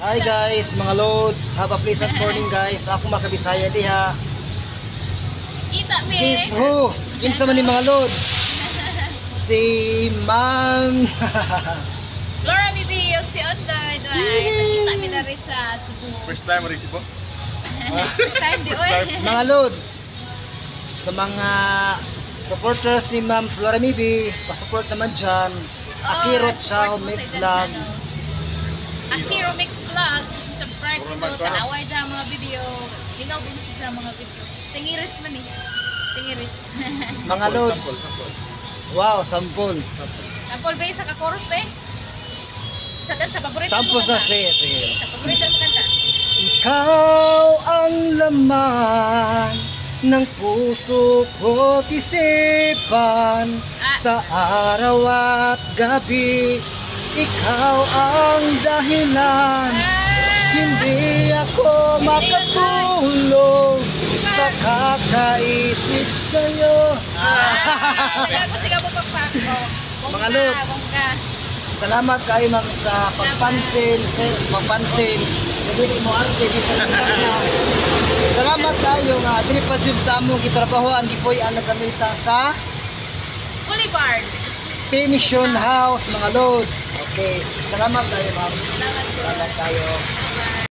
Hi guys, mga loads. Have a pleasant morning guys. Ako makabisaya diha. Kita me. Kiss who? Kinsa man ni mga loads? Si Mang. Laura Bibi yung si Ondoy. Nakita mi na rin sa Cebu. First time rin po. First time di oy. Mga loads. Sa mga supporters ni Ma'am Flora Mibi, pa-support naman dyan. Akirot siya, Mix Vlog. Akiro Mix Vlog. Subscribe Puro nyo. magkarap. Tanaway sa mga video. Tingnan din siya sa mga video. Singiris man eh. Singiris. Mga loads. Sample. Wow, sample. Sample ba sa ka-chorus ba? Sa paborito Samples mo na, kanta? sige. Sa paborito mo kanta? Ikaw ang laman ng puso ko't isipan sa araw at gabi. Ikaw ang dahilan, hindi ako makatulog sa kakaisip sa'yo. Gago siya mo pagpako. Mga lods. Salamat kayo ma'am sa pagpansin, Hindi mo arte di sa na. Salamat kayo nga dili pa jud sa among gitrabahoan gipoy ang nagamita sa Boulevard. Pension House mga loads. Okay, salamat kayo ma'am. Salamat sir. Salamat kayo. Bye.